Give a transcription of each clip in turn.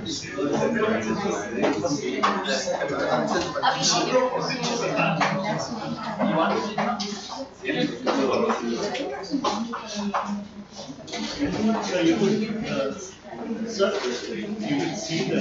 So you could search, you could see the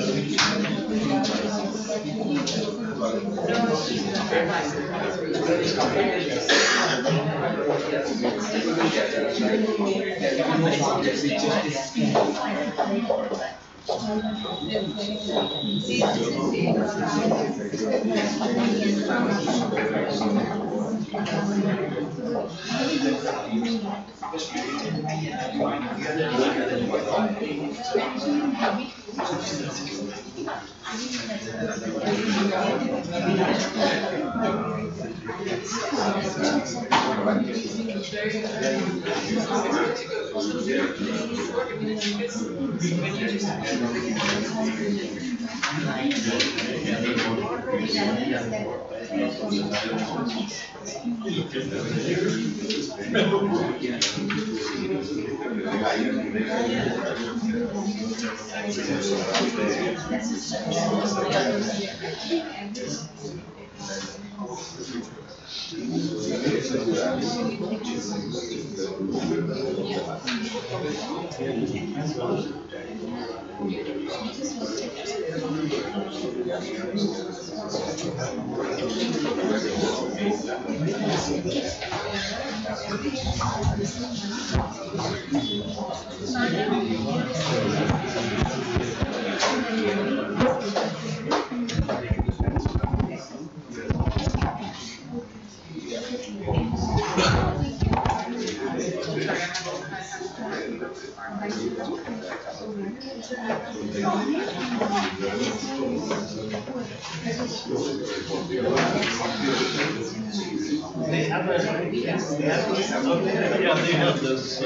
they have this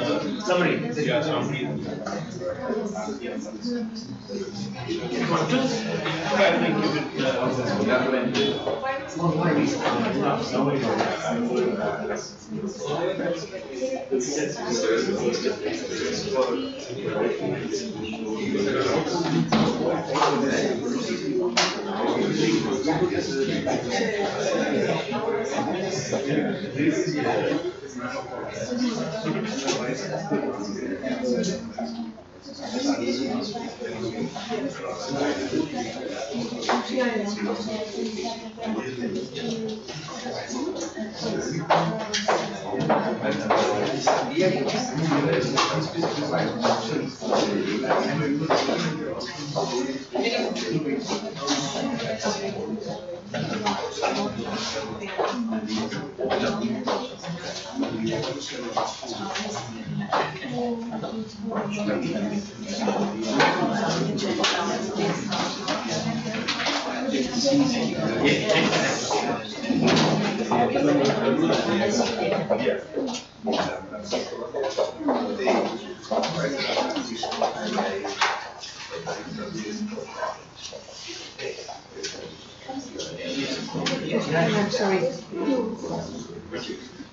summary. Yeah, summary. I think you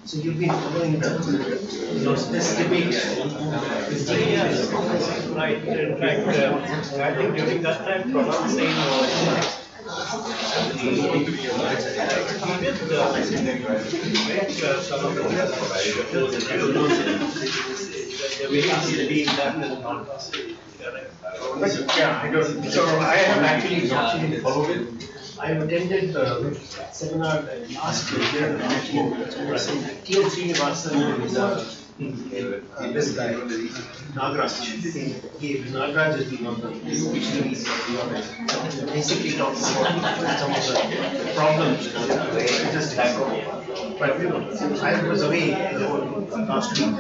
So you've been following this debate. right. In fact, I think during that time, pronouncing was he did make some of the way he's being done is not But yeah, I don't. So I have actually followed it. I attended the seminar last year. TLC was this guy, Nagraj. Nagraj is one of the missionaries of the organization. Basically talks about some of the problems just but you know, I was away last week.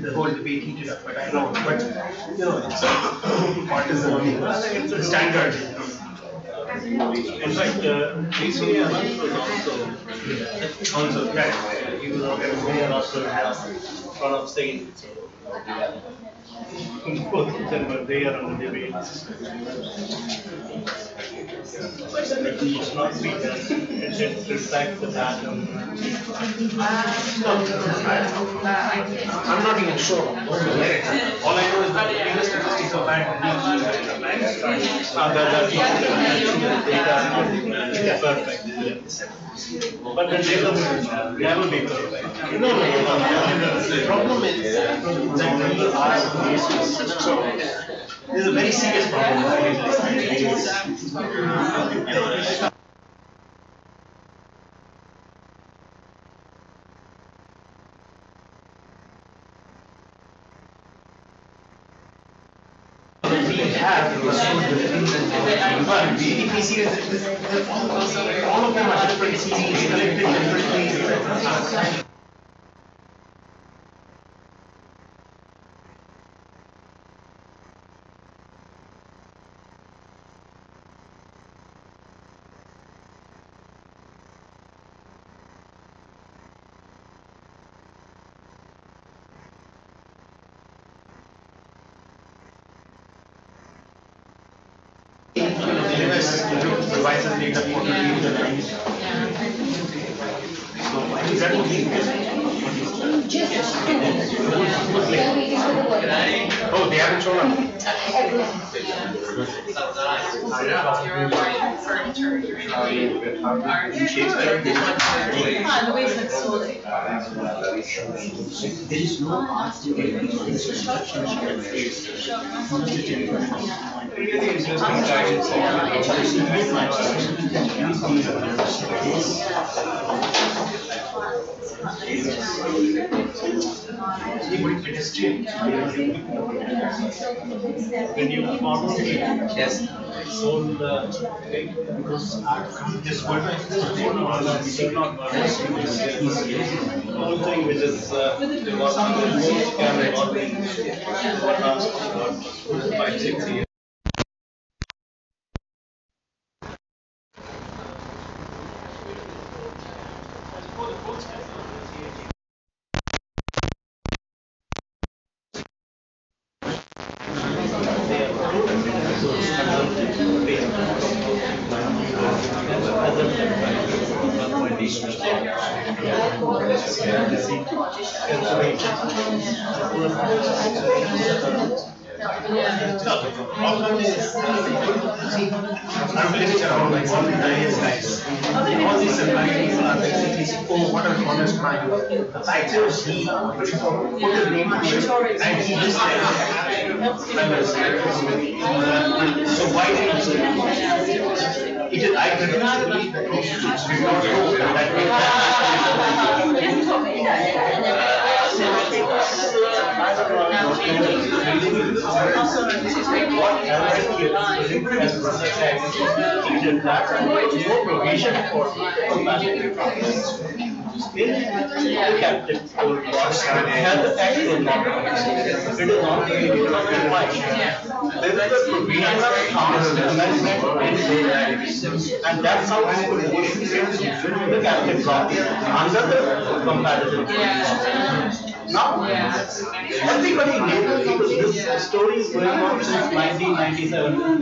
The whole debate heated up, but I know. But you know, it's partisan only. It's a standard. In fact, DCA was also yeah, he was also front of stage. So both of them were there on the debate. It's not sweet. It should reflect the pattern. I'm not even sure where it happened. All I know is that the biggest statistics of bad Yeah, perfect. But the data will never be perfect. No. The problem is that when you ask so there's a very serious problem. But GDP series, all of them are different series, collected differently. Provides data for the so that would be oh, they haven't shown up. There is no really interesting guidance. Pedestrian. When you follow yes, so because this word whole thing which is what 5-6 years. The problem is, I'm living around like all the various guys. All these people are basically saying, oh, what an honest man. The fact is, he put his name on it, and he just so why did he say it? I cannot believe that he did not know that provision for captive has the tax in it is not there is the provision of amendment in and that's how we could the captive law under the comparative. Now, everybody knew because this story is going on since 1997.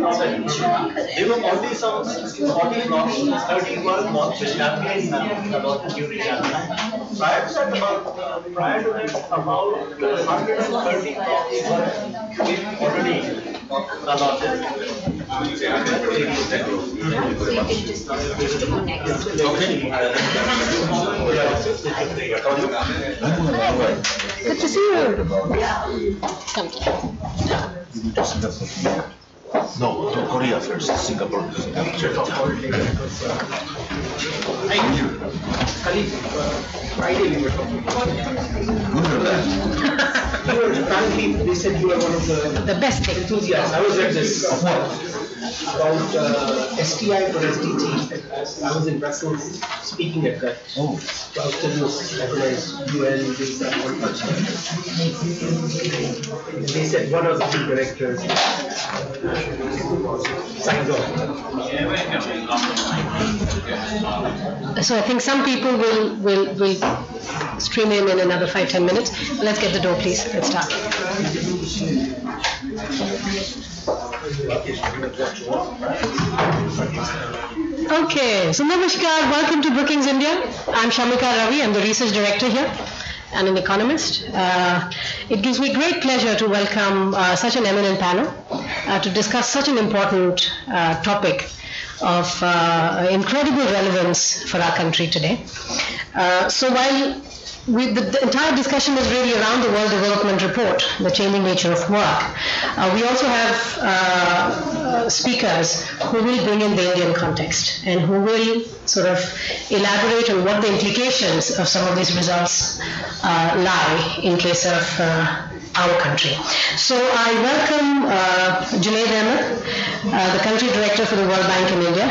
There were only some 40 laws, 31 laws which have been adopted during that time. Prior to that, about 130 laws were already adopted. Good to see you. Come to Singapore. No, to Korea first. Singapore. Friday we were talking. Good or bad? Apparently, they said you are one of the best thing. enthusiasts. I was at this about STI for SDT. I was in Brussels speaking at that. Oh. So I was telling you, UN, this, and all that. They said one of the two directors signed off. So I think some people will stream in another 5-10 minutes. Let's get the door, please. Let's start. Okay, so namaskar, welcome to Brookings India. I'm Shamika Ravi, I'm the research director here and an economist. It gives me great pleasure to welcome such an eminent panel. to discuss such an important topic of incredible relevance for our country today. So while the entire discussion is really around the World Development Report, the changing nature of work, we also have speakers who will bring in the Indian context and who will sort of elaborate on what the implications of some of these results lie in case of our country. So I welcome Junaid Ahmed, the country director for the World Bank in India.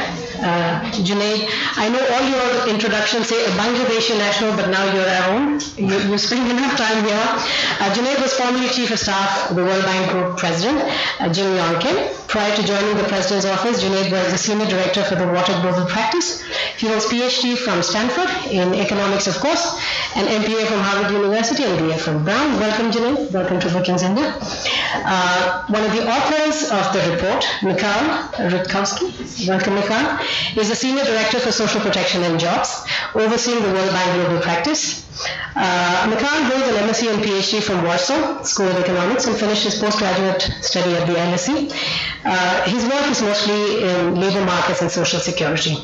Junaid, I know all your introductions say a Bangladeshi national, but now you're our own. You spend enough time here. Junaid was formerly Chief of Staff of the World Bank Group President, Jim Yonkin. Prior to joining the President's office, Junaid was the Senior Director for the Water Global Practice. He holds PhD from Stanford in economics, of course, and MPA from Harvard University and BA from Brown. Welcome, Junaid. Welcome to Brookings, India. One of the authors of the report, Michal Rutkowski. Welcome, Michal. Is the Senior Director for Social Protection and Jobs, overseeing the World Bank Global Practice. Michal holds an MSc and PhD from Warsaw School of Economics and finished his postgraduate study at the LSE. His work is mostly in labor markets and social security.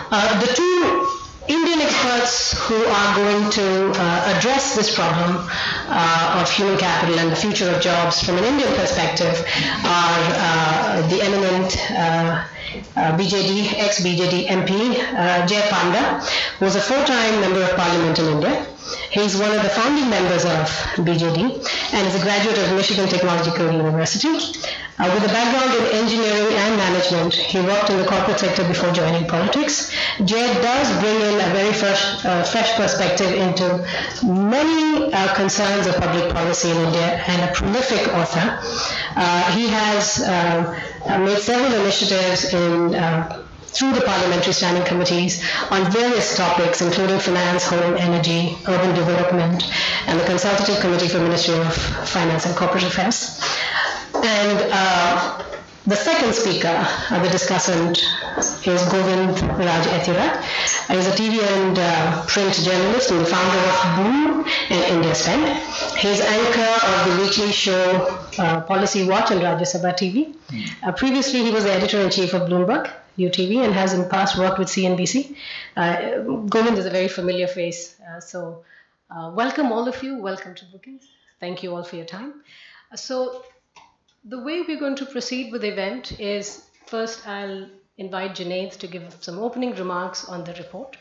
The two Indian experts who are going to address this problem of human capital and the future of jobs from an Indian perspective are the eminent BJD, ex-BJD MP, Jay Panda, who was a 4-time Member of Parliament in India. He's one of the founding members of BJD and is a graduate of Michigan Technological University. With a background in engineering and management, he worked in the corporate sector before joining politics. Jay does bring in a very fresh perspective into many concerns of public policy in India and a prolific author. He has made several initiatives through the parliamentary standing committees on various topics, including finance, home, energy, urban development, and the consultative committee for Ministry of Finance and Corporate Affairs. And the second speaker, the discussant, is Govind Raj Ethira. He's a TV and print journalist and the founder of Bloom and India Spend. He's anchor of the weekly show Policy Watch on Rajya Sabha TV. Previously, he was the editor-in-chief of Bloomberg UTV and has in the past worked with CNBC. Govind is a very familiar face. So welcome all of you. Welcome to Brookings. Thank you all for your time. So the way we're going to proceed with the event is, first I'll invite Junaid to give some opening remarks on the report,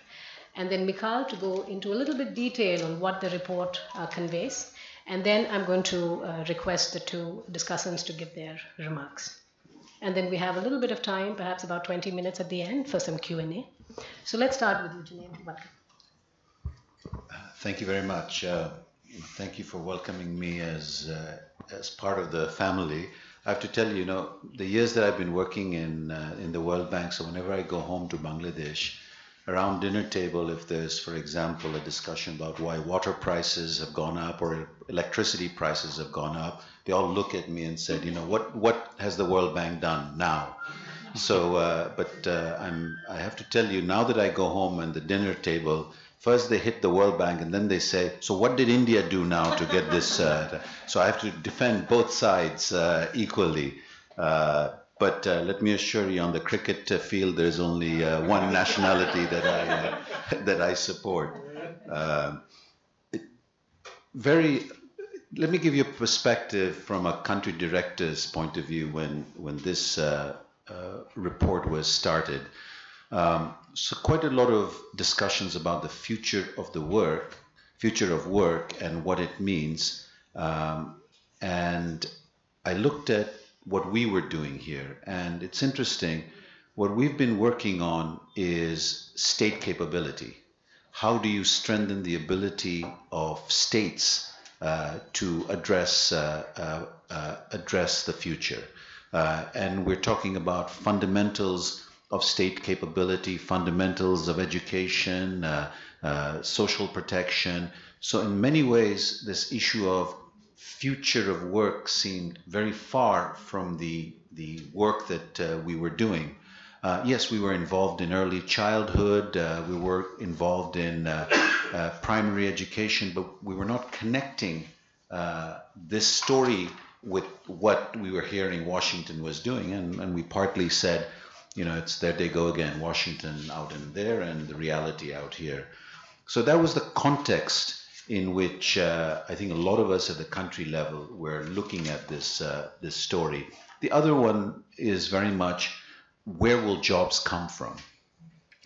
and then Michal to go into a little bit detail on what the report conveys, and then I'm going to request the two discussants to give their remarks. And then we have a little bit of time, perhaps about 20 minutes at the end for some Q&A. So let's start with you, Junaid. Welcome. Thank you very much. Thank you for welcoming me as part of the family. I have to tell you, the years that I've been working in the World Bank, so whenever I go home to Bangladesh, around dinner table, if there's, for example, a discussion about why water prices have gone up or electricity prices have gone up, they all look at me and said, what has the World Bank done now? So, I have to tell you, now that I go home and the dinner table, first they hit the World Bank and then they say, so what did India do now to get this? So I have to defend both sides equally. But let me assure you, on the cricket field, there's only one nationality that I support. Let me give you a perspective from a country director's point of view when this report was started. So quite a lot of discussions about the future of work and what it means. And I looked at what we were doing here, and it's interesting. What we've been working on is state capability. How do you strengthen the ability of states to address the future? And we're talking about fundamentals of state capability, fundamentals of education, social protection. So in many ways, this issue of future of work seemed very far from the work that we were doing. Yes, we were involved in early childhood, we were involved in primary education, but we were not connecting this story with what we were hearing Washington was doing, and we partly said, you know, it's there they go again, Washington out in there and the reality out here. So that was the context in which I think a lot of us at the country level were looking at this this story. The other one is very much, where will jobs come from?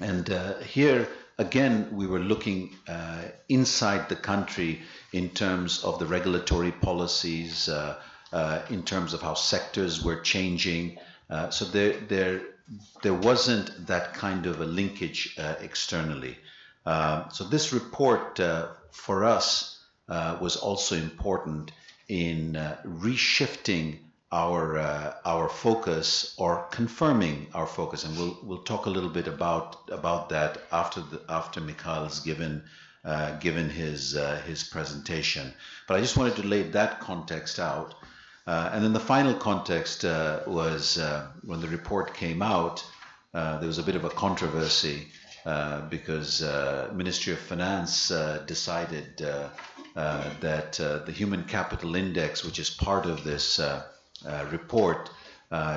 And here again, we were looking inside the country in terms of the regulatory policies, in terms of how sectors were changing. So there wasn't that kind of a linkage externally. So this report for us was also important in reshifting our focus, or confirming our focus, and we'll talk a little bit about that after Michal's given his presentation. But I just wanted to lay that context out. And then the final context was when the report came out, there was a bit of a controversy because Ministry of Finance decided that the Human Capital Index, which is part of this report,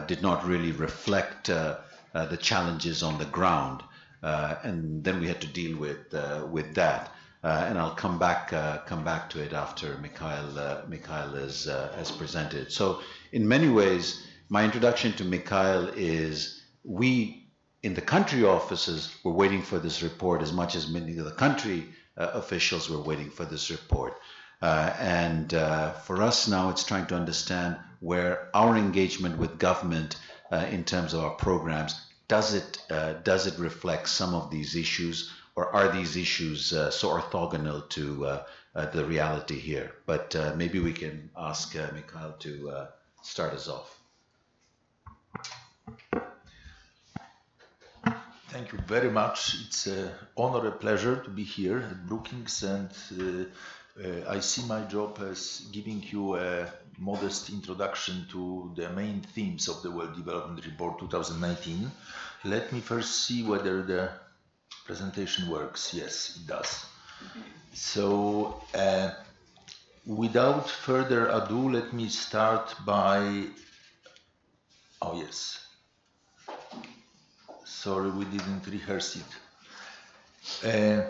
did not really reflect the challenges on the ground, and then we had to deal with that. And I'll come back to it after Michal has presented. So in many ways, my introduction to Michal is, we in the country offices were waiting for this report as much as many of the country officials were waiting for this report. And for us now, it's trying to understand where our engagement with government in terms of our programs, does it reflect some of these issues, or are these issues so orthogonal to the reality here? But maybe we can ask Michal to start us off. Thank you very much. It's an honor, a pleasure to be here at Brookings, and I see my job as giving you a modest introduction to the main themes of the World Development Report 2019. Let me first see whether the presentation works. Yes, it does. So without further ado, let me start by, oh yes, sorry, we didn't rehearse it.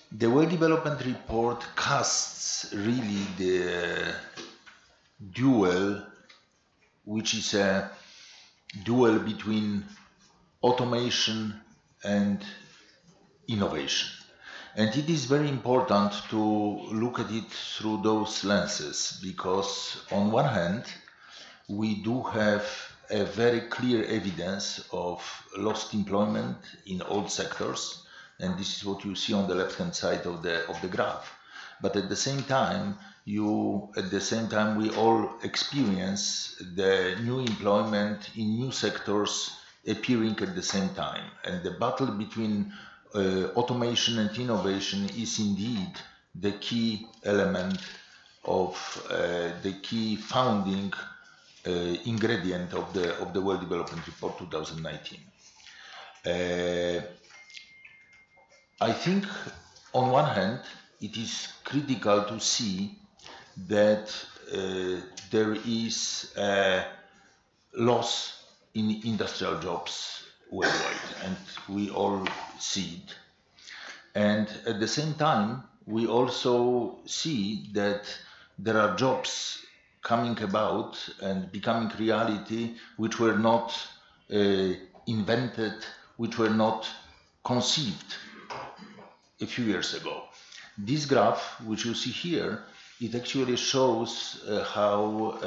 The World Development Report casts really the duel, which is a duel between automation and innovation. And it is very important to look at it through those lenses, because on one hand, we do have a very clear evidence of lost employment in all sectors, and this is what you see on the left-hand side of the graph. But at the same time, we all experience the new employment in new sectors appearing at the same time, and the battle between automation and innovation is indeed the key element of the key founding ingredient of the World Development Report 2019. I think on one hand it is critical to see that there is a loss in industrial jobs worldwide, and we all see it. And at the same time, we also see that there are jobs coming about and becoming reality which were not invented, which were not conceived a few years ago. This graph, which you see here, it actually shows how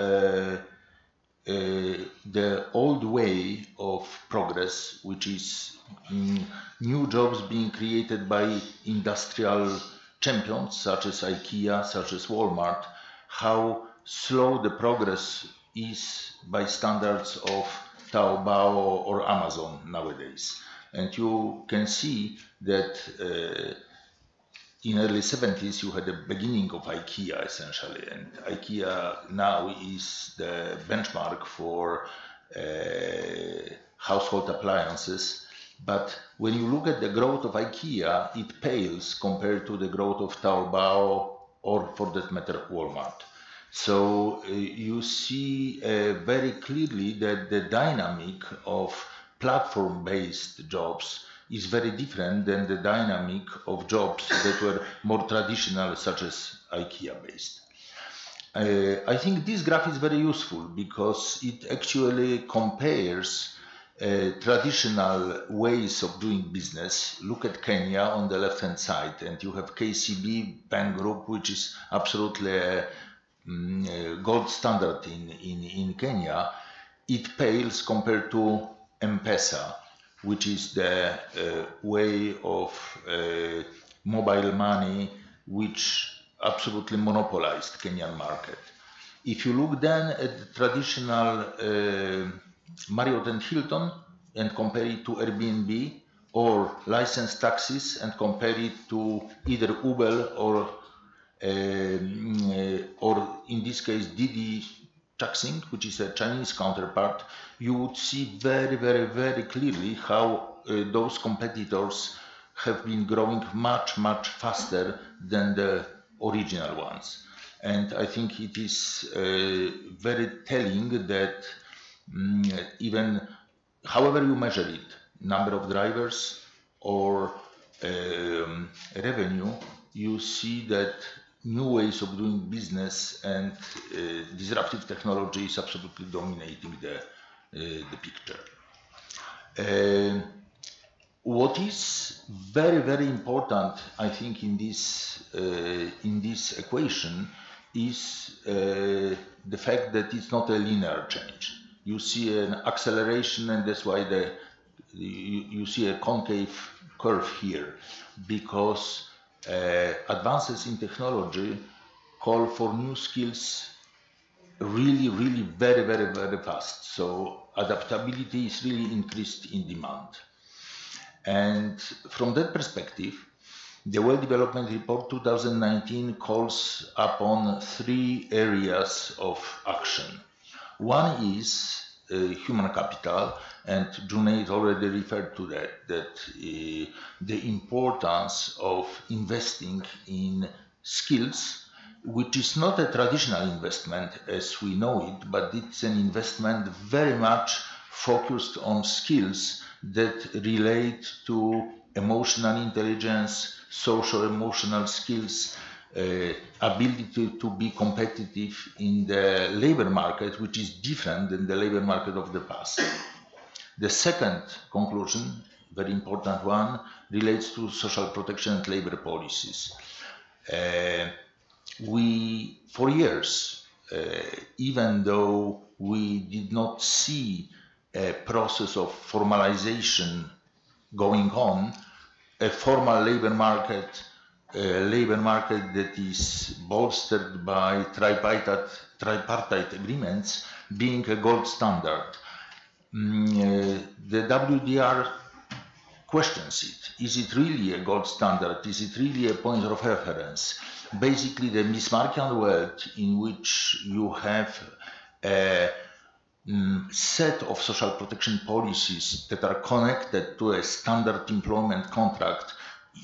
the old way of progress, which is new jobs being created by industrial champions such as IKEA, such as Walmart, how slow the progress is by standards of Taobao or Amazon nowadays. And you can see that in early 70s you had the beginning of IKEA essentially, and IKEA now is the benchmark for household appliances. But when you look at the growth of IKEA, it pales compared to the growth of Taobao or, for that matter, Walmart. So you see very clearly that the dynamic of platform-based jobs is very different than the dynamic of jobs that were more traditional, such as IKEA-based. I think this graph is very useful because it actually compares traditional ways of doing business. Look at Kenya on the left-hand side, and you have KCB Bank Group, which is absolutely a gold standard in Kenya. It pales compared to M-Pesa, which is the way of mobile money which absolutely monopolized Kenyan market. If you look then at the traditional Marriott and Hilton and compare it to Airbnb, or licensed taxis and compare it to either Uber or in this case Didi Taxing, which is a Chinese counterpart, you would see very, very, very clearly how those competitors have been growing much, much faster than the original ones. And I think it is very telling that even however you measure it, number of drivers or revenue, you see that new ways of doing business and disruptive technology is absolutely dominating the picture. What is very, very important, I think, in this equation is the fact that it's not a linear change. You see an acceleration, and that's why you see a concave curve here, because advances in technology call for new skills really, really very, very, very fast. So adaptability is really increased in demand. And from that perspective, the World Development Report 2019 calls upon 3 areas of action. One is human capital, and Junaid already referred to that the importance of investing in skills, which is not a traditional investment as we know it, but it's an investment very much focused on skills that relate to emotional intelligence, social emotional skills, ability to be competitive in the labor market, which is different than the labor market of the past. The second conclusion, very important one, relates to social protection and labor policies. We, for years, even though we did not see a process of formalization going on, a formal labor market that is bolstered by tripartite agreements being a gold standard. The WDR questions it. Is it really a gold standard? Is it really a point of reference? Basically, the Bismarckian world in which you have a set of social protection policies that are connected to a standard employment contract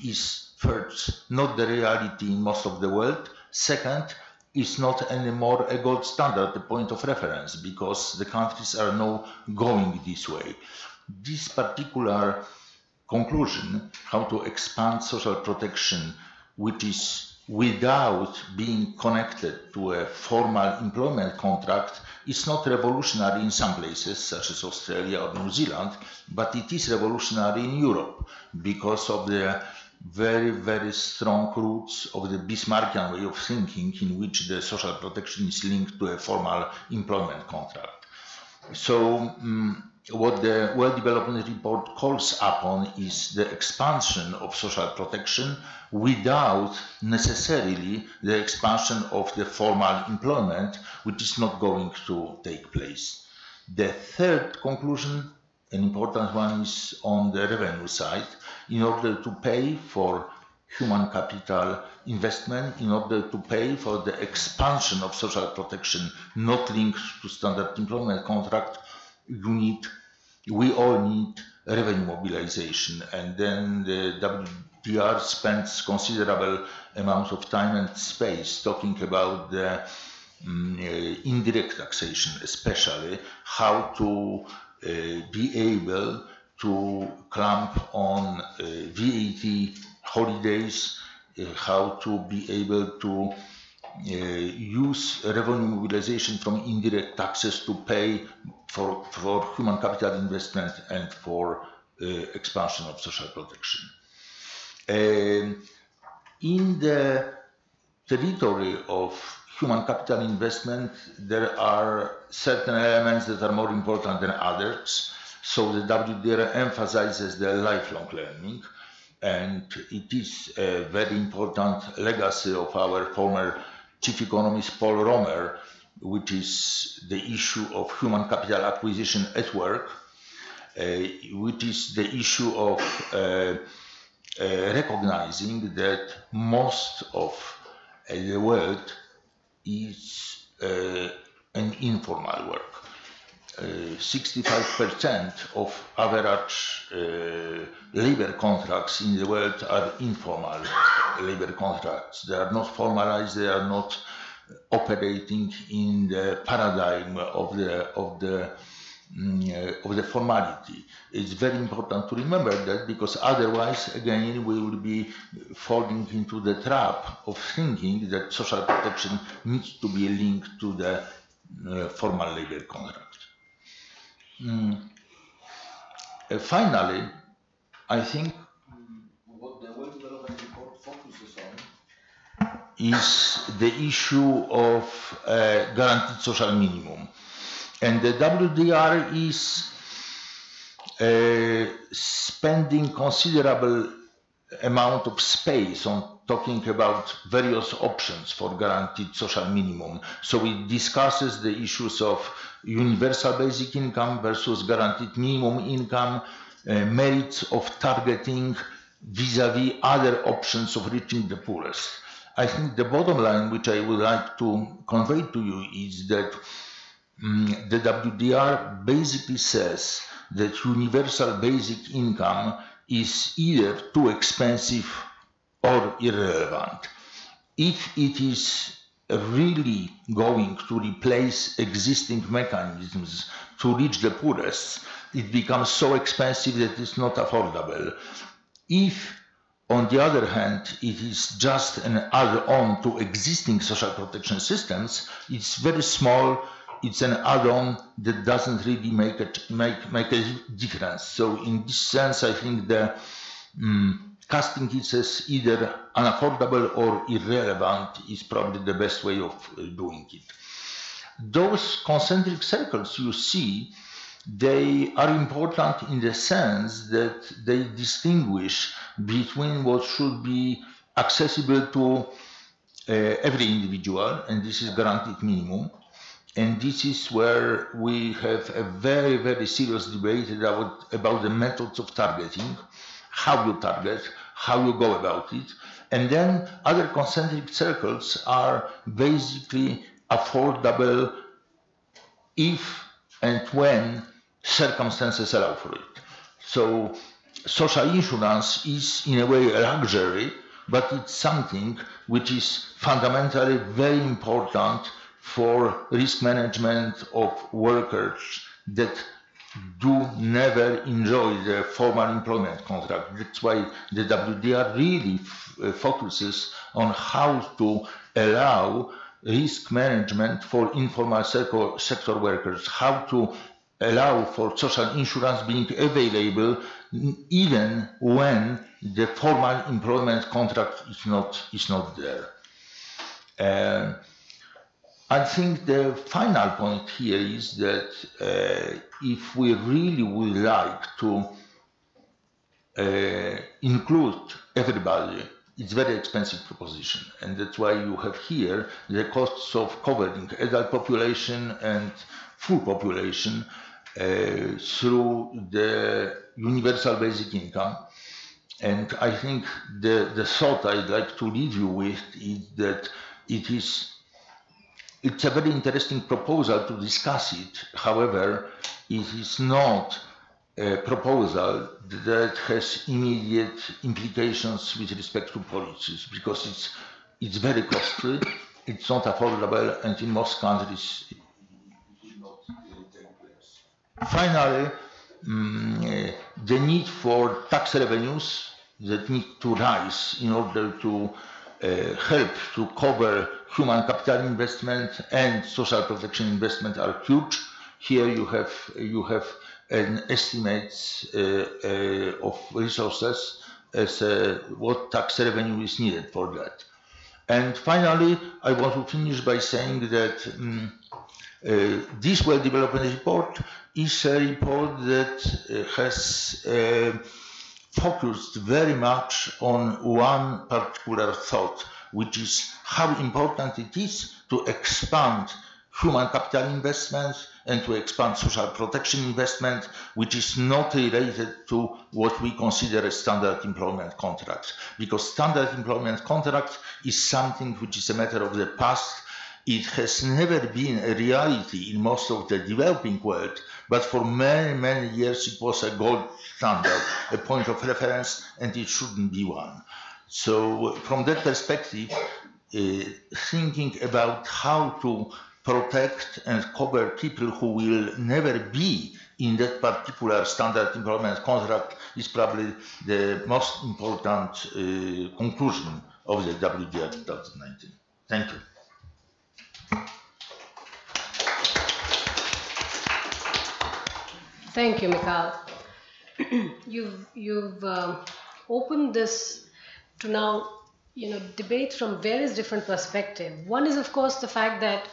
is first not the reality in most of the world. Second, is not anymore a gold standard, a point of reference, because the countries are now going this way. This particular conclusion, how to expand social protection, which is without being connected to a formal employment contract, is not revolutionary in some places, such as Australia or New Zealand, but it is revolutionary in Europe because of the very, very strong roots of the Bismarckian way of thinking, in which the social protection is linked to a formal employment contract. So what the World Development Report calls upon is the expansion of social protection without necessarily the expansion of the formal employment, which is not going to take place. The third conclusion, an important one, is on the revenue side. In order to pay for human capital investment, in order to pay for the expansion of social protection not linked to standard employment contract, we all need revenue mobilization. And then the WDR spends considerable amount of time and space talking about the indirect taxation, especially how to be able to clamp on VAT holidays, how to be able to use revenue mobilization from indirect taxes to pay for human capital investment and for expansion of social protection. In the territory of human capital investment, there are certain elements that are more important than others. So the WDR emphasizes the lifelong learning, and it is a very important legacy of our former chief economist Paul Romer, which is the issue of human capital acquisition at work, which is the issue of recognizing that most of the world is an informal work. 65% of average labor contracts in the world are informal labor contracts. They are not formalized, they are not operating in the paradigm of the formality. It's very important to remember that, because otherwise, again, we will be falling into the trap of thinking that social protection needs to be linked to the formal labor contract. Finally, I think what the World Development Report focuses on is the issue of guaranteed social minimum. And the WDR is spending considerable amount of space on talking about various options for guaranteed social minimum. So it discusses the issues of universal basic income versus guaranteed minimum income, merits of targeting vis-à-vis other options of reaching the poorest. I think the bottom line, which I would like to convey to you, is that the WDR basically says that universal basic income is either too expensive or irrelevant. If it is really going to replace existing mechanisms to reach the poorest, it becomes so expensive that it's not affordable. If, on the other hand, it is just an add-on to existing social protection systems, it's very small, it's an add-on that doesn't really make a difference. So in this sense, I think the casting it as either unaffordable or irrelevant is probably the best way of doing it. Those concentric circles you see, they are important in the sense that they distinguish between what should be accessible to every individual, and this is guaranteed minimum. And this is where we have a very, very serious debate about the methods of targeting, how you target, how you go about it. And then other concentric circles are basically affordable if and when circumstances allow for it. So social insurance is in a way a luxury, but it's something which is fundamentally very important for risk management of workers that do never enjoy the formal employment contract. That's why the WDR really focuses on how to allow risk management for informal sector workers, how to allow for social insurance being available even when the formal employment contract is not there. I think the final point here is that if we really would like to include everybody, it's a very expensive proposition. And that's why you have here the costs of covering adult population and full population through the universal basic income. And I think the thought I'd like to leave you with is that it's a very interesting proposal to discuss it. However, it is not a proposal that has immediate implications with respect to policies, because it's very costly, it's not affordable, and in most countries it will not take place. Finally, the need for tax revenues that need to rise in order to help to cover human capital investment and social protection investment are huge. Here you have an estimate of resources as what tax revenue is needed for that. And finally, I want to finish by saying that this World Development Report is a report that has focused very much on one particular thought, which is how important it is to expand human capital investments and to expand social protection investment, which is not related to what we consider a standard employment contract. Because standard employment contract is something which is a matter of the past. It has never been a reality in most of the developing world, but for many, many years it was a gold standard, a point of reference, and it shouldn't be one. So from that perspective, thinking about how to protect and cover people who will never be in that particular standard employment contract is probably the most important conclusion of the WDR 2019. Thank you. Thank you, Michal. You've opened this to now, debate from various different perspectives. One is, of course, the fact that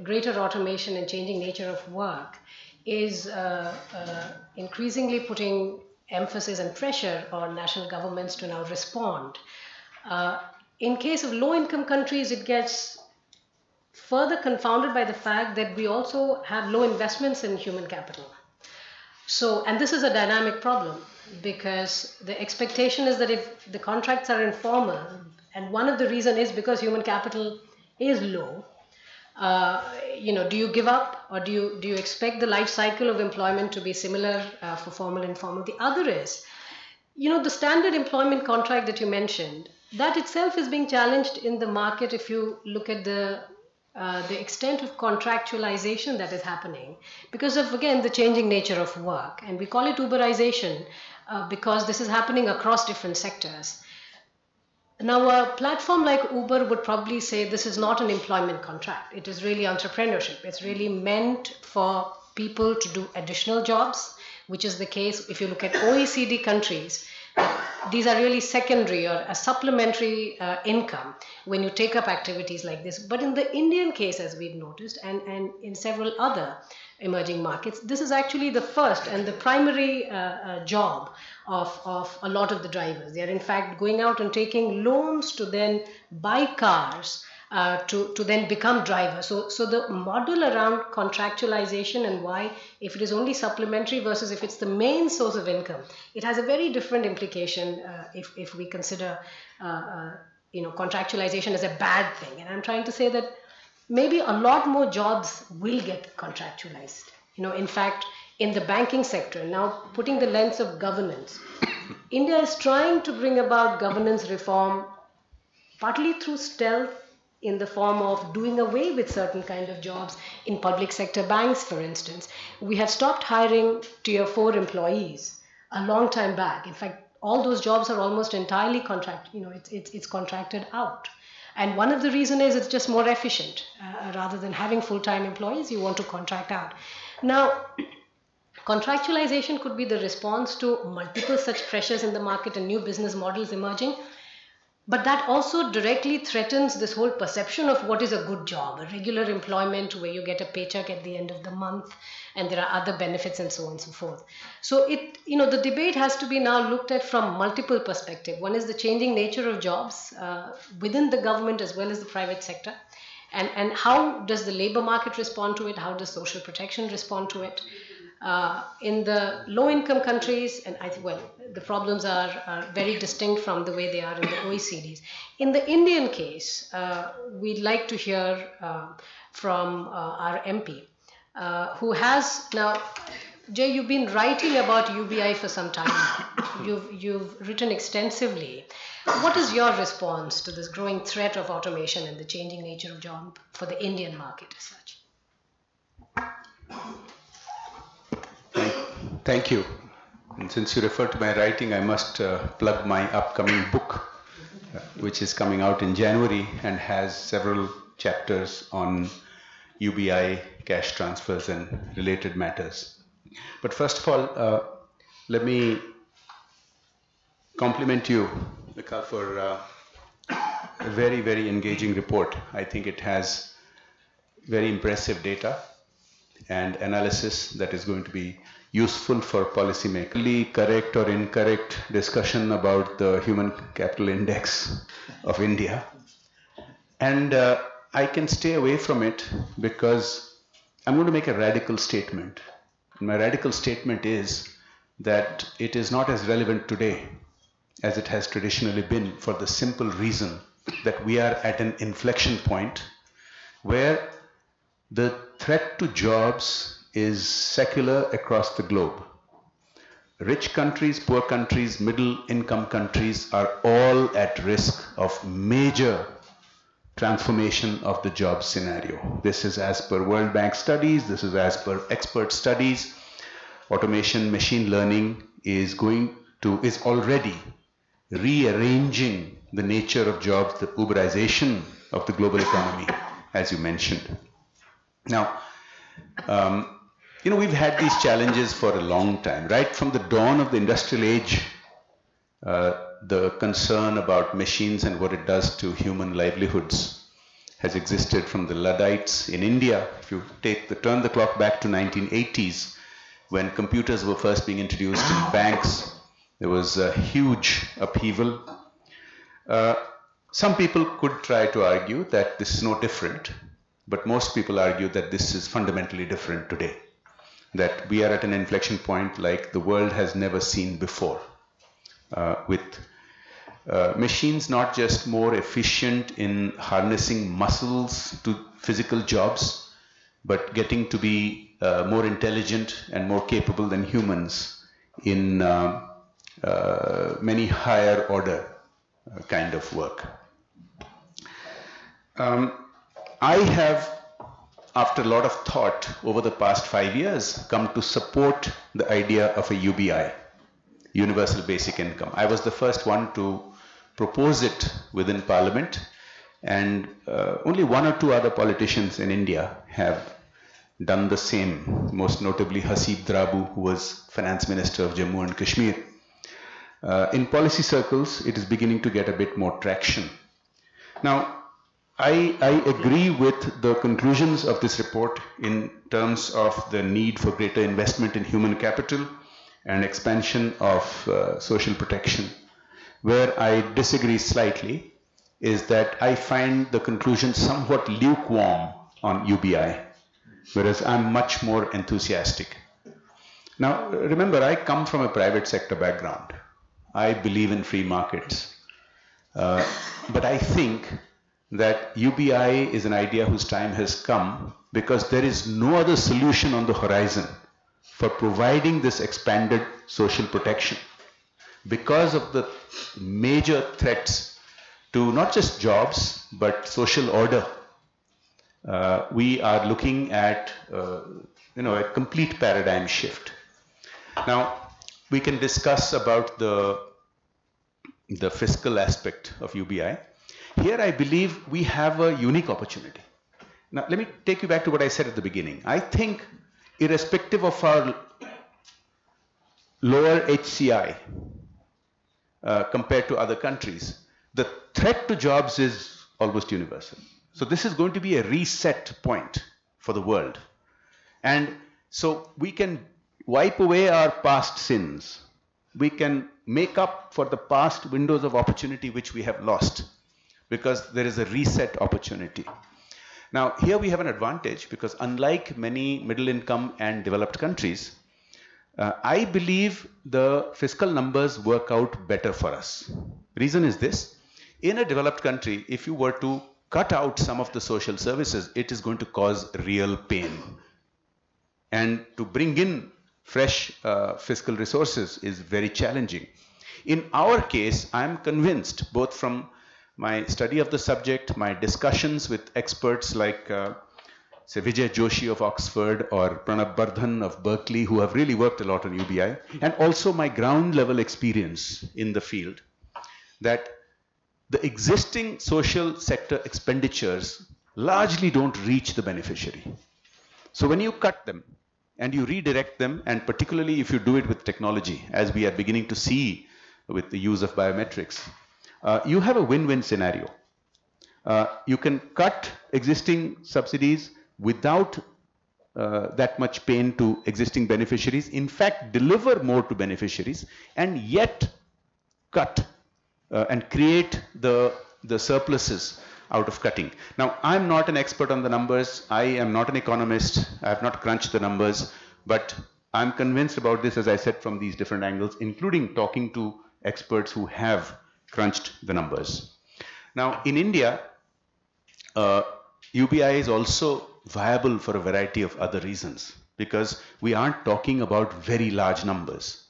greater automation and changing nature of work is increasingly putting emphasis and pressure on national governments to now respond. In case of low-income countries, it gets further confounded by the fact that we also have low investments in human capital. So, and this is a dynamic problem because the expectation is that if the contracts are informal, and one of the reasons is because human capital is low, do you give up, or do you expect the life cycle of employment to be similar for formal and informal? The other is, the standard employment contract that you mentioned, that itself is being challenged in the market if you look at the extent of contractualization that is happening because of, again, the changing nature of work. And we call it Uberization because this is happening across different sectors. Now, a platform like Uber would probably say this is not an employment contract. It is really entrepreneurship. It's really meant for people to do additional jobs, which is the case if you look at OECD countries. These are really secondary or a supplementary income when you take up activities like this. But in the Indian case, as we've noticed, and in several other emerging markets, this is actually the first and the primary job of a lot of the drivers. They are in fact going out and taking loans to then buy cars to then become drivers. So the model around contractualization and why, if it is only supplementary versus if it's the main source of income, it has a very different implication if we consider contractualization as a bad thing. And I'm trying to say that maybe a lot more jobs will get contractualized. In fact, in the banking sector, now putting the lens of governance, India is trying to bring about governance reform partly through stealth, in the form of doing away with certain kind of jobs in public sector banks, for instance. We have stopped hiring tier 4 employees a long time back. In fact, all those jobs are almost entirely it's contracted out. And one of the reasons is it's just more efficient. Rather than having full-time employees, you want to contract out. Now, contractualization could be the response to multiple such pressures in the market and new business models emerging. But that also directly threatens this whole perception of what is a good job, a regular employment where you get a paycheck at the end of the month and there are other benefits and so on and so forth. So the debate has to be now looked at from multiple perspectives. One is the changing nature of jobs within the government as well as the private sector. And how does the labor market respond to it? How does social protection respond to it? In the low-income countries, and I think, the problems are very distinct from the way they are in the OECDs. In the Indian case, we'd like to hear from our MP, who has now, Jay, you've been writing about UBI for some time. You've written extensively. What is your response to this growing threat of automation and the changing nature of job for the Indian market as such? Thank you. And since you referred to my writing, I must plug my upcoming book, which is coming out in January and has several chapters on UBI, cash transfers, and related matters. But first of all, let me compliment you, Michal, for a very, very engaging report. I think it has very impressive data and analysis that is going to be useful for policymakers. Really correct or incorrect discussion about the human capital index of India. And I can stay away from it because I'm going to make a radical statement. And my radical statement is that it is not as relevant today as it has traditionally been, for the simple reason that we are at an inflection point where the threat to jobs is secular across the globe. Rich countries, poor countries, middle income countries are all at risk of major transformation of the job scenario. This is as per World Bank studies, this is as per expert studies. Automation, machine learning is already rearranging the nature of jobs, the Uberization of the global economy, as you mentioned. Now, we've had these challenges for a long time. Right from the dawn of the industrial age, the concern about machines and what it does to human livelihoods has existed from the Luddites in India. If you turn the clock back to 1980s, when computers were first being introduced in banks, there was a huge upheaval. Some people could try to argue that this is no different, but most people argue that this is fundamentally different today. That we are at an inflection point like the world has never seen before, with machines not just more efficient in harnessing muscles to physical jobs, but getting to be more intelligent and more capable than humans in many higher order kind of work. I have, after a lot of thought over the past 5 years, come to support the idea of a UBI, Universal Basic Income. I was the first one to propose it within Parliament, and only one or two other politicians in India have done the same, most notably Hasib Drabu, who was Finance Minister of Jammu and Kashmir. In policy circles, it is beginning to get a bit more traction. Now, I agree with the conclusions of this report in terms of the need for greater investment in human capital and expansion of social protection. Where I disagree slightly is that I find the conclusion somewhat lukewarm on UBI, whereas I'm much more enthusiastic. Now, remember, I come from a private sector background. I believe in free markets. But I think that UBI is an idea whose time has come because there is no other solution on the horizon for providing this expanded social protection because of the major threats to not just jobs but social order. We are looking at a complete paradigm shift. Now, we can discuss about the fiscal aspect of UBI. Here, I believe we have a unique opportunity. Now, let me take you back to what I said at the beginning. I think, irrespective of our lower HCI compared to other countries, the threat to jobs is almost universal. So this is going to be a reset point for the world. And so we can wipe away our past sins. We can make up for the past windows of opportunity which we have lost because there is a reset opportunity. Now, here we have an advantage because unlike many middle income and developed countries, I believe the fiscal numbers work out better for us. Reason is this: in a developed country, if you were to cut out some of the social services, it is going to cause real pain. And to bring in fresh fiscal resources is very challenging. In our case, I'm convinced, both from my study of the subject, my discussions with experts like say Vijay Joshi of Oxford or Pranab Bardhan of Berkeley, who have really worked a lot on UBI, and also my ground level experience in the field, that the existing social sector expenditures largely don't reach the beneficiary. So when you cut them and you redirect them, and particularly if you do it with technology, as we are beginning to see with the use of biometrics, you have a win-win scenario. You can cut existing subsidies without that much pain to existing beneficiaries, in fact deliver more to beneficiaries, and yet cut and create the surpluses out of cutting. Now, I'm not an expert on the numbers, I am not an economist, I have not crunched the numbers, but I'm convinced about this, as I said, from these different angles, including talking to experts who have crunched the numbers. Now, in India, UBI is also viable for a variety of other reasons, because we aren't talking about very large numbers.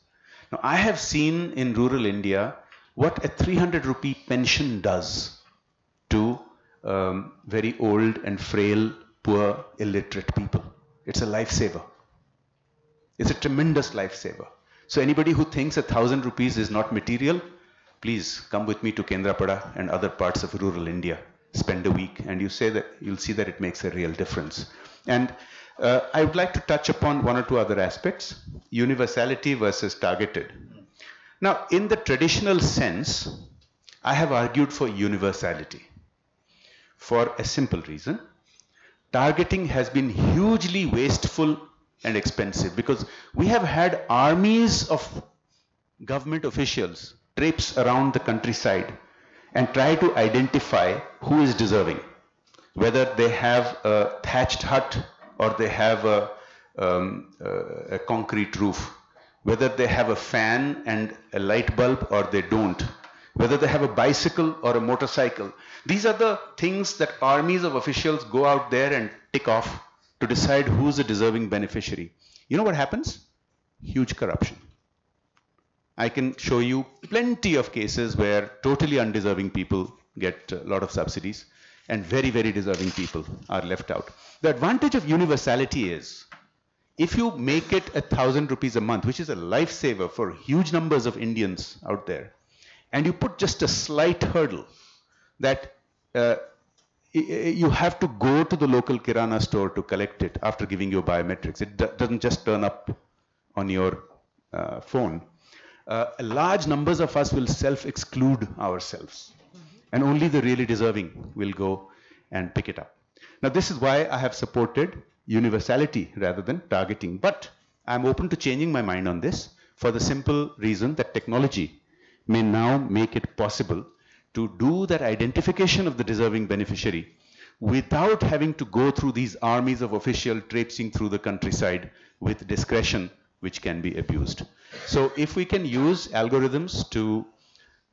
Now, I have seen in rural India what a 300 rupee pension does to very old and frail, poor, illiterate people. It's a lifesaver. It's a tremendous lifesaver. So anybody who thinks 1,000 rupees is not material, please come with me to Kendrapada and other parts of rural India. Spend a week and you'll see that it makes a real difference. And I would like to touch upon one or two other aspects: universality versus targeted. Now, in the traditional sense, I have argued for universality for a simple reason. Targeting has been hugely wasteful and expensive, because we have had armies of government officials traipse around the countryside and try to identify who is deserving, whether they have a thatched hut or they have a concrete roof, whether they have a fan and a light bulb or they don't, whether they have a bicycle or a motorcycle. These are the things that armies of officials go out there and tick off to decide who's a deserving beneficiary. You know what happens? Huge corruption. I can show you plenty of cases where totally undeserving people get a lot of subsidies and very, very deserving people are left out. The advantage of universality is, if you make it 1,000 rupees a month, which is a lifesaver for huge numbers of Indians out there, and you put just a slight hurdle that you have to go to the local Kirana store to collect it after giving you biometrics. It doesn't just turn up on your phone. Large numbers of us will self-exclude ourselves, and only the really deserving will go and pick it up. Now, this is why I have supported universality rather than targeting, but I'm open to changing my mind on this for the simple reason that technology may now make it possible to do that identification of the deserving beneficiary without having to go through these armies of officials traipsing through the countryside with discretion which can be abused. So if we can use algorithms to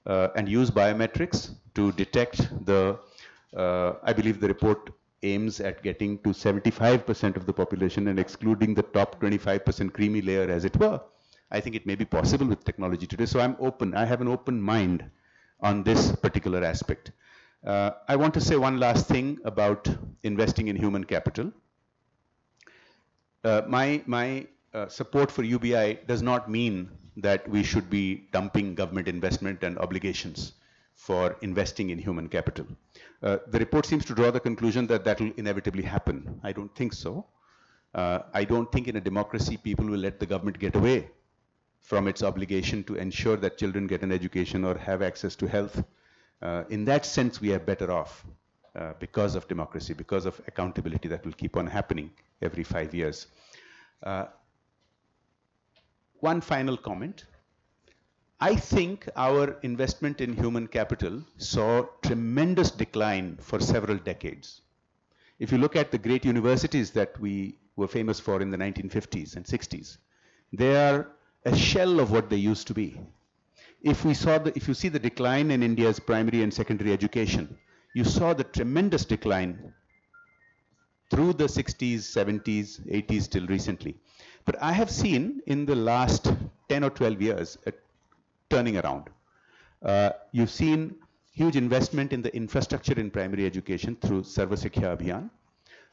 and use biometrics to detect the, I believe the report aims at getting to 75% of the population and excluding the top 25% creamy layer, as it were. I think it may be possible with technology today. So I'm open. I have an open mind on this particular aspect. I want to say one last thing about investing in human capital. My support for UBI does not mean that we should be dumping government investment and obligations for investing in human capital. The report seems to draw the conclusion that that will inevitably happen. I don't think so. I don't think in a democracy people will let the government get away from its obligation to ensure that children get an education or have access to health. In that sense, we are better off because of democracy, because of accountability that will keep on happening every 5 years. One final comment. I think our investment in human capital saw tremendous decline for several decades. If you look at the great universities that we were famous for in the 1950s and 60s, they are a shell of what they used to be. If you see the decline in India's primary and secondary education, you saw the tremendous decline through the 60s, 70s, 80s till recently. But I have seen in the last 10 or 12 years a turning around. You've seen huge investment in the infrastructure in primary education through Sarva Shiksha Abhiyan.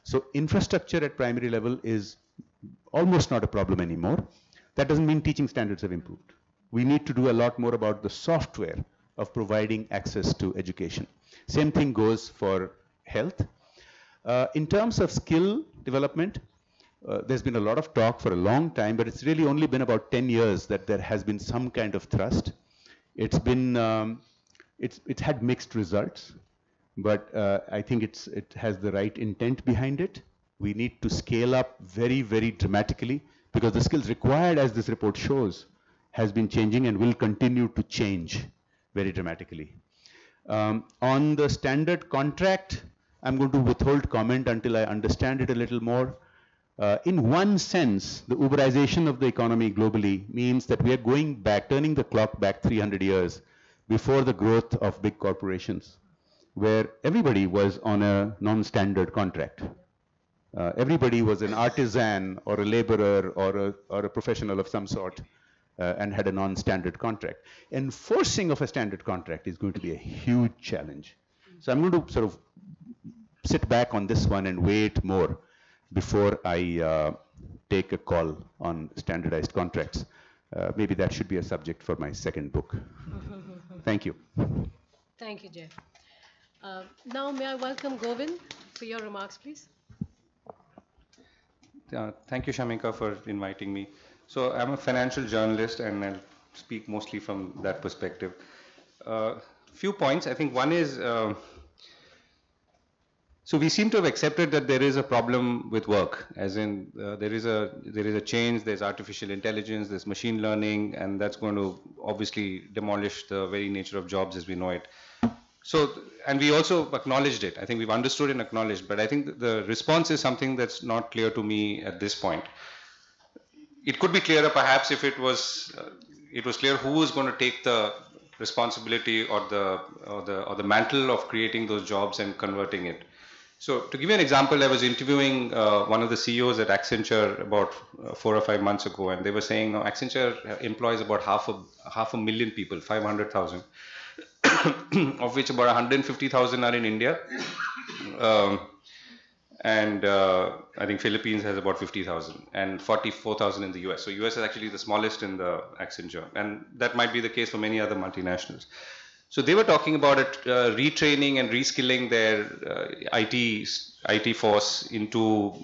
So infrastructure at primary level is almost not a problem anymore. That doesn't mean teaching standards have improved. We need to do a lot more about the software of providing access to education. Same thing goes for health. In terms of skill development, there's been a lot of talk for a long time, but it's really only been about 10 years that there has been some kind of thrust. It's been, it's had mixed results, but I think it has the right intent behind it. We need to scale up very, very dramatically because the skills required, as this report shows, has been changing and will continue to change very dramatically. On the standard contract, I'm going to withhold comment until I understand it a little more. In one sense, the Uberization of the economy globally means that we are going back, turning the clock back 300 years before the growth of big corporations, where everybody was on a non-standard contract. Everybody was an artisan or a laborer or a professional of some sort and had a non-standard contract. Enforcing of a standard contract is going to be a huge challenge. So I'm going to sort of sit back on this one and wait more before I take a call on standardized contracts. Maybe that should be a subject for my second book. Thank you. Thank you, Jay. Now may I welcome Govind for your remarks, please. Thank you, Shamika, for inviting me. So I'm a financial journalist and I'll speak mostly from that perspective. Few points. I think one is, so we seem to have accepted that there is a problem with work, as in there is a change, there's artificial intelligence, there's machine learning, and that's going to obviously demolish the very nature of jobs as we know it. So, and we also acknowledged it. I think we've understood and acknowledged, but I think the response is something that's not clear to me at this point. It could be clearer perhaps if it was clear who is going to take the responsibility or the mantle of creating those jobs and converting it. So to give you an example, I was interviewing one of the CEOs at Accenture about 4 or 5 months ago, and they were saying, no, Accenture employs about half a million people, 500,000. Of which about 150,000 are in India, and I think Philippines has about 50,000 and 44,000 in the US. So US is actually the smallest in the Accenture, and that might be the case for many other multinationals. So they were talking about it, retraining and reskilling their IT force into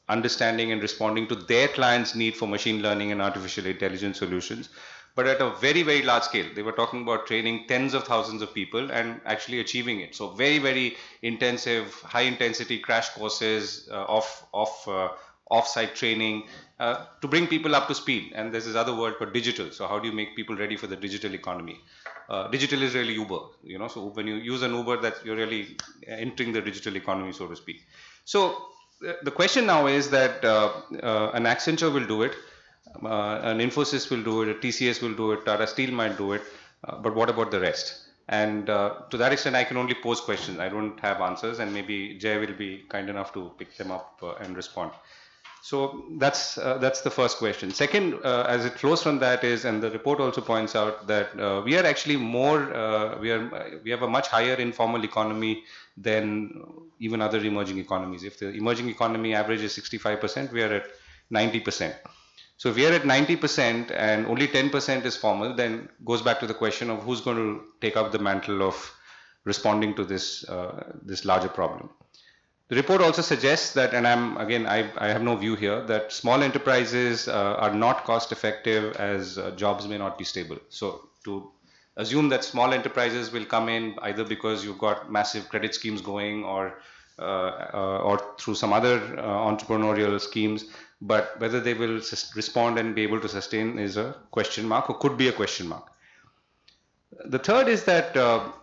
understanding and responding to their clients' need for machine learning and artificial intelligence solutions. But at a very, very large scale. They were talking about training tens of thousands of people and actually achieving it. So very, very intensive, high intensity crash courses, off-site training to bring people up to speed. And there's this other word called digital. So how do you make people ready for the digital economy? Digital is really Uber, you know. So when you use an Uber, that you're really entering the digital economy, so to speak. So the question now is that an Accenture will do it. An Infosys will do it, a TCS will do it, Tata Steel might do it, but what about the rest? And to that extent, I can only pose questions. I don't have answers, and maybe Jay will be kind enough to pick them up and respond. So that's the first question. Second, as it flows from that is, and the report also points out that we are actually more, we have a much higher informal economy than even other emerging economies. If the emerging economy average is 65%, we are at 90%. So if we are at 90% and only 10% is formal, then goes back to the question of who's going to take up the mantle of responding to this this larger problem. The report also suggests that, and I have no view here, that small enterprises are not cost effective as jobs may not be stable. So to assume that small enterprises will come in either because you've got massive credit schemes going or through some other entrepreneurial schemes, but whether they will respond and be able to sustain is a question mark, or could be a question mark. The third is that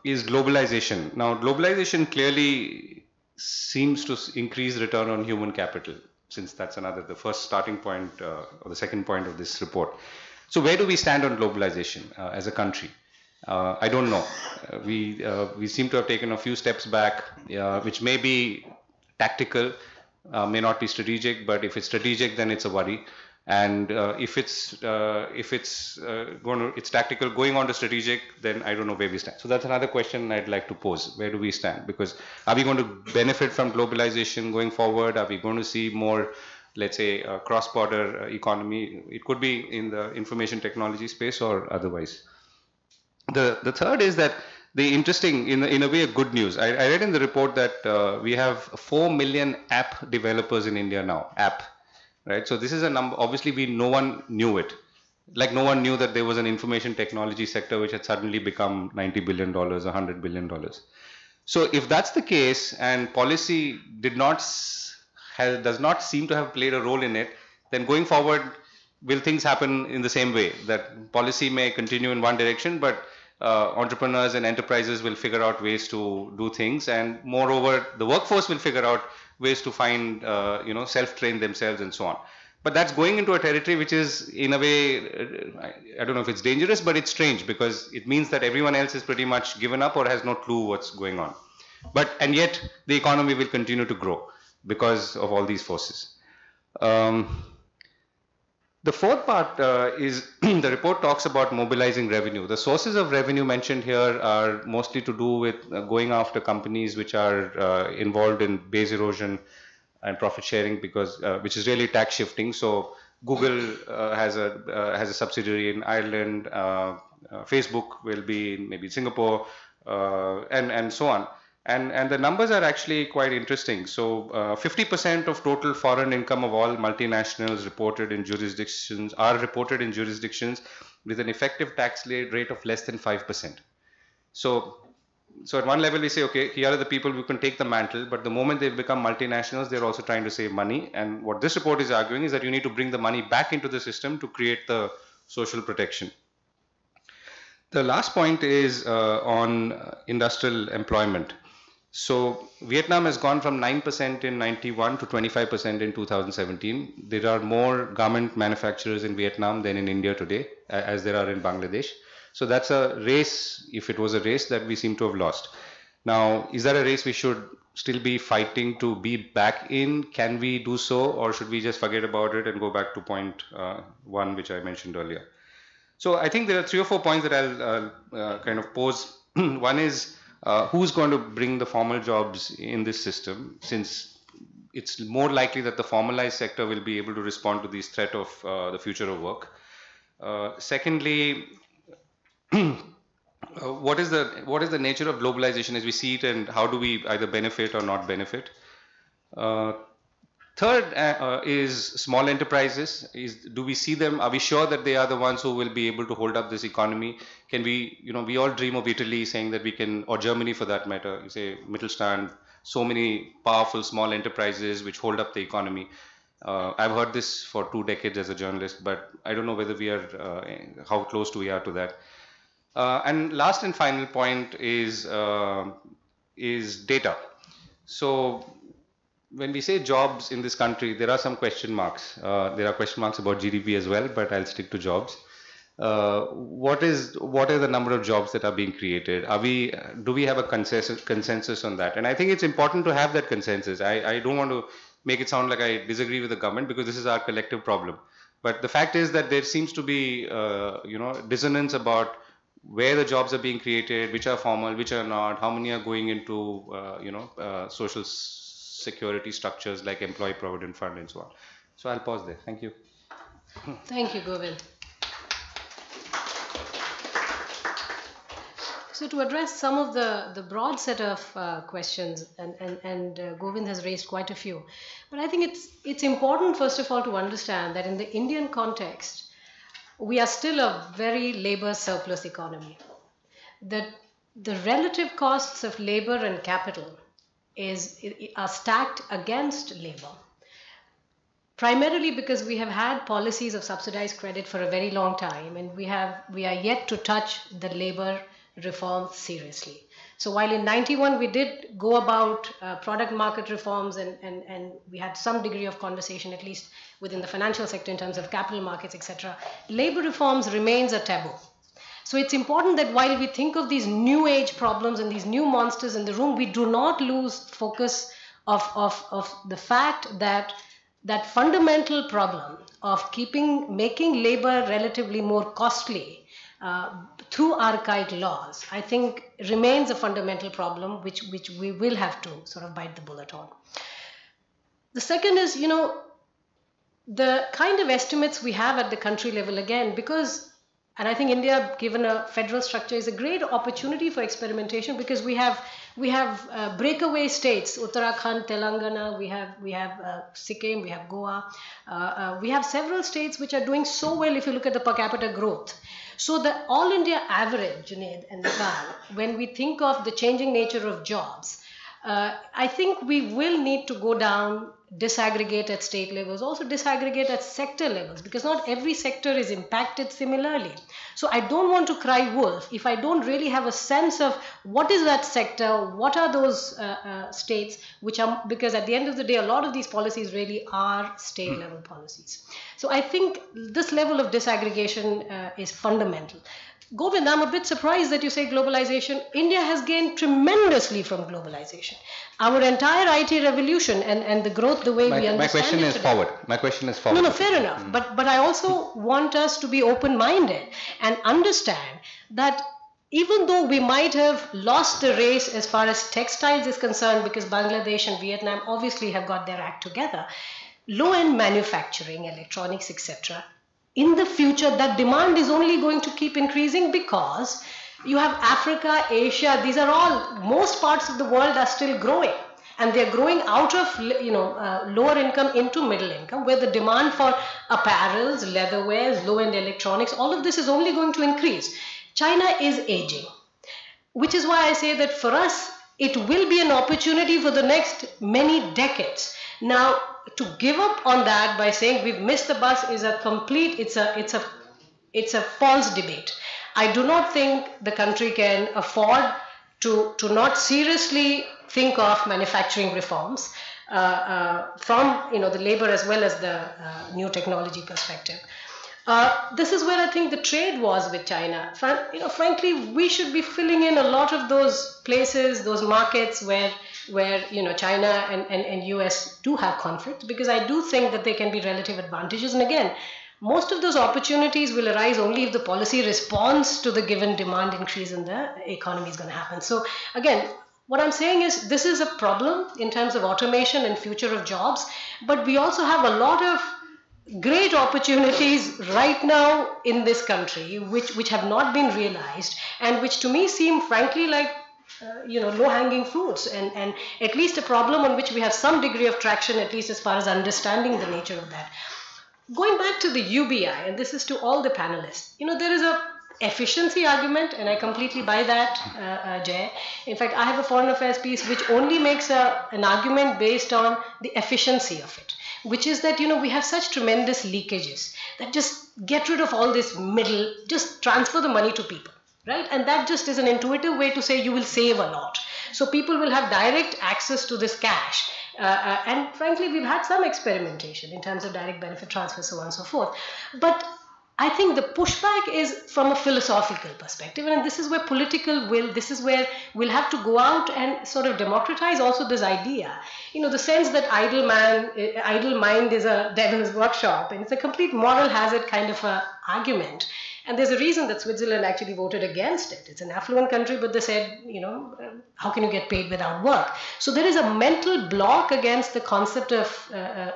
is globalization. Now, globalization clearly seems to increase return on human capital, since that's the first starting point or the second point of this report. So where do we stand on globalization as a country? I don't know. We seem to have taken a few steps back, which may be tactical, may not be strategic, but if it's strategic, then it's a worry. And if it's tactical, going on to strategic, then I don't know where we stand. So that's another question I'd like to pose. Where do we stand? Because are we going to benefit from globalization going forward? Are we going to see more, let's say, cross-border economy? It could be in the information technology space or otherwise. The third is that the interesting, in a way, good news. I read in the report that we have 4 million app developers in India now. Right? So this is a number, obviously no one knew it. Like no one knew that there was an information technology sector which had suddenly become $90 billion or $100 billion. So if that's the case and policy does not seem to have played a role in it, then going forward, will things happen in the same way? That policy may continue in one direction, but entrepreneurs and enterprises will figure out ways to do things, and moreover, the workforce will figure out ways to find, self-train themselves and so on. But that's going into a territory which is, in a way, I don't know if it's dangerous, but it's strange because it means that everyone else is pretty much given up or has no clue what's going on. And yet, the economy will continue to grow because of all these forces. The fourth part is the report talks about mobilizing revenue. The sources of revenue mentioned here are mostly to do with going after companies which are involved in base erosion and profit sharing, because which is really tax shifting. So Google has a subsidiary in Ireland. Facebook will be in maybe Singapore, and so on. And the numbers are actually quite interesting. So 50% of total foreign income of all multinationals reported in jurisdictions with an effective tax rate of less than 5%. So at one level we say, okay, here are the people who can take the mantle, but the moment they become multinationals, they're also trying to save money. And what this report is arguing is that you need to bring the money back into the system to create the social protection. The last point is on industrial employment. So Vietnam has gone from 9% in 91 to 25% in 2017. There are more garment manufacturers in Vietnam than in India today, as there are in Bangladesh. So that's a race, if it was a race, that we seem to have lost. Now, is that a race we should still be fighting to be back in? Can we do so, or should we just forget about it and go back to point one, which I mentioned earlier? So I think there are 3 or 4 points that I'll kind of pose. One is, who's going to bring the formal jobs in this system, since it's more likely that the formalized sector will be able to respond to this threat of the future of work. Secondly, what is the nature of globalization as we see it, and how do we either benefit or not benefit? Third is small enterprises. Do we see them? Are we sure that they are the ones who will be able to hold up this economy? Can we, we all dream of Italy saying that we can, or Germany for that matter, you say Mittelstand, so many powerful small enterprises which hold up the economy. I've heard this for 2 decades as a journalist, but I don't know whether we are, how close we are to that. And last and final point is data. So when we say jobs in this country, there are some question marks. There are question marks about GDP as well, but I'll stick to jobs. What are the number of jobs that are being created? Do we have a consensus on that? And I think it's important to have that consensus. I don't want to make it sound like I disagree with the government, because this is our collective problem. But the fact is that there seems to be, dissonance about where the jobs are being created, which are formal, which are not, how many are going into, social security structures like employee provident fund and so on. So I'll pause there. Thank you. Thank you, Govind. So to address some of the broad set of questions, and Govind has raised quite a few, but I think it's important first of all to understand that in the Indian context, we are still a very labor surplus economy. That the relative costs of labor and capital are stacked against labor, primarily because we have had policies of subsidized credit for a very long time, and we are yet to touch the labor reform seriously. So while in 91 we did go about product market reforms, and we had some degree of conversation, at least within the financial sector in terms of capital markets, etc., labor reforms remains a taboo. So it's important that while we think of these new age problems and these new monsters in the room, we do not lose focus of the fact that that fundamental problem of making labor relatively more costly through archaic laws, I think remains a fundamental problem which we will have to sort of bite the bullet on. The second is, the kind of estimates we have at the country level, again, because, and I think India, given a federal structure, is a great opportunity for experimentation, because we have breakaway states, Uttarakhand, Telangana, we have Sikkim, we have Goa, we have several states which are doing so well if you look at the per capita growth. So the all India average, Junaid and Michal, when we think of the changing nature of jobs, I think we will need to go down, disaggregate at state levels, also disaggregate at sector levels, because not every sector is impacted similarly. So I don't want to cry wolf if I don't really have a sense of what is that sector, what are those states, which are, because at the end of the day, a lot of these policies really are state level policies. So I think this level of disaggregation is fundamental. Govind, I'm a bit surprised that you say globalization. India has gained tremendously from globalization. Our entire IT revolution and the growth, the way we understand my question it is today. forward. My question is forward. No, fair enough. But I also want us to be open-minded and understand that even though we might have lost the race as far as textiles is concerned, because Bangladesh and Vietnam obviously have got their act together, low-end manufacturing, electronics, etc., in the future, that demand is only going to keep increasing, because you have Africa, Asia, these are all, most parts of the world are still growing, and they're growing out of, lower income into middle income, where the demand for apparels, leatherwares, low-end electronics, all of this is only going to increase. China is aging, which is why I say that for us, it will be an opportunity for the next many decades. Now, to give up on that by saying we've missed the bus is a complete, it's a false debate. I do not think the country can afford to not seriously think of manufacturing reforms from the labor as well as the new technology perspective. This is where I think the trade was with China. Frankly, we should be filling in a lot of those places, those markets where China and US do have conflict, because I do think that there can be relative advantages. And again, most of those opportunities will arise only if the policy responds to the given demand increase in the economy is going to happen. So again, what I'm saying is this is a problem in terms of automation and future of jobs, but we also have a lot of great opportunities right now in this country which have not been realized, and which to me seem frankly like low-hanging fruits, and at least a problem on which we have some degree of traction, at least as far as understanding the nature of that. Going back to the UBI, and this is to all the panelists, there is a efficiency argument, and I completely buy that, Jay. In fact, I have a foreign affairs piece which only makes an argument based on the efficiency of it, which is that, we have such tremendous leakages that just get rid of all this middle, just transfer the money to people, right? And that just is an intuitive way to say you will save a lot. So people will have direct access to this cash. And frankly, we've had some experimentation in terms of direct benefit transfer, so on and so forth. But I think the pushback is from a philosophical perspective, and this is where political will, this is where we'll have to go out and sort of democratize also this idea. The sense that idle mind is a devil's workshop, and it's a complete moral hazard kind of a argument. And there's a reason that Switzerland actually voted against it. It's an affluent country, but they said, how can you get paid without work? So there is a mental block against the concept of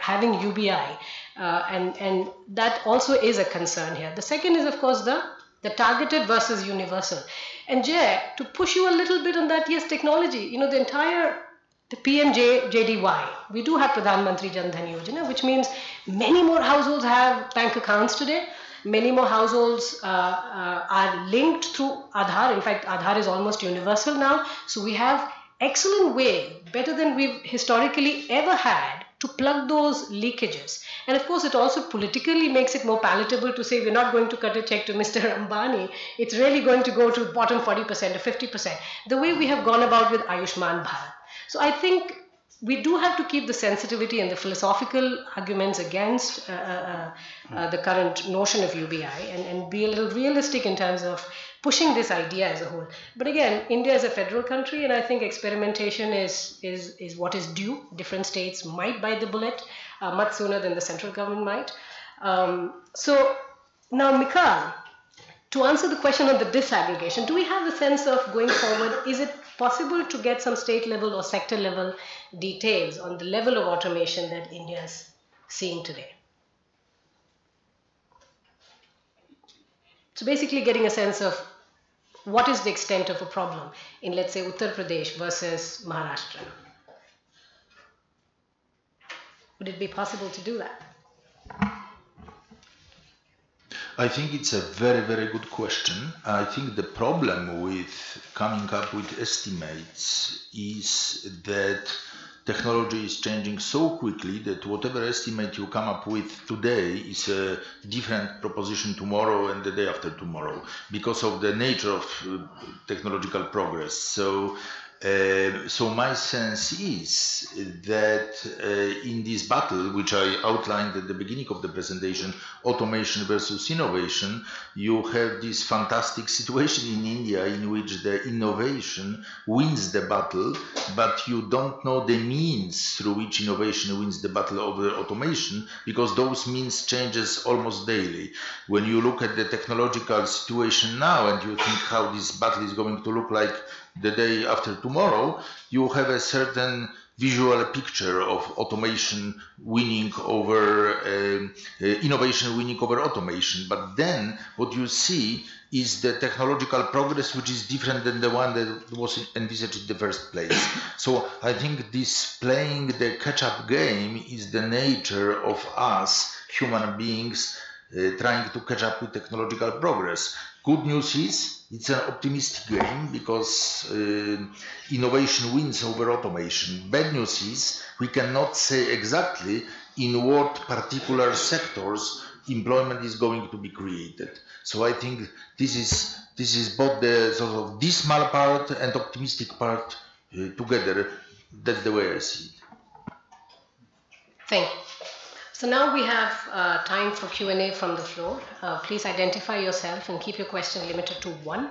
having UBI. And that also is a concern here. The second is, of course, the targeted versus universal. And Jay, to push you a little bit on that, yes, technology, the PMJDY, we do have Pradhan Mantri Jan Dhan Yojana, which means many more households have bank accounts today. Many more households are linked through Aadhaar. In fact, Aadhaar is almost universal now. So we have excellent way, better than we've historically ever had, to plug those leakages. And of course, it also politically makes it more palatable to say we're not going to cut a check to Mr. Ambani. It's really going to go to bottom 40% or 50%, the way we have gone about with Ayushman Bharat. So I think we do have to keep the sensitivity and the philosophical arguments against the current notion of UBI and be a little realistic in terms of pushing this idea as a whole. But again, India is a federal country, and I think experimentation is what is due. Different states might bite the bullet much sooner than the central government might. So now, Michal, to answer the question on the disaggregation, do we have a sense of going forward, is it possible to get some state level or sector level details on the level of automation that India is seeing today? So basically getting a sense of what is the extent of a problem in, let's say, Uttar Pradesh versus Maharashtra. Would it be possible to do that? I think it's a very, very good question. I think the problem with coming up with estimates is that technology is changing so quickly that whatever estimate you come up with today is a different proposition tomorrow and the day after tomorrow because of the nature of technological progress. So my sense is that in this battle, which I outlined at the beginning of the presentation, automation versus innovation, you have this fantastic situation in India in which the innovation wins the battle, but you don't know the means through which innovation wins the battle over automation, because those means changes almost daily. When you look at the technological situation now and you think how this battle is going to look like the day after tomorrow, you have a certain visual picture of automation winning over innovation winning over automation. But then what you see is the technological progress which is different than the one that was envisaged in the first place. So I think this playing the catch-up game is the nature of us human beings trying to catch up with technological progress. Good news is it's an optimistic game because innovation wins over automation. Bad news is we cannot say exactly in what particular sectors employment is going to be created. So I think this is both the sort of dismal part and optimistic part together. That's the way I see it. Thank you. So now we have time for Q&A from the floor. Please identify yourself and keep your question limited to one.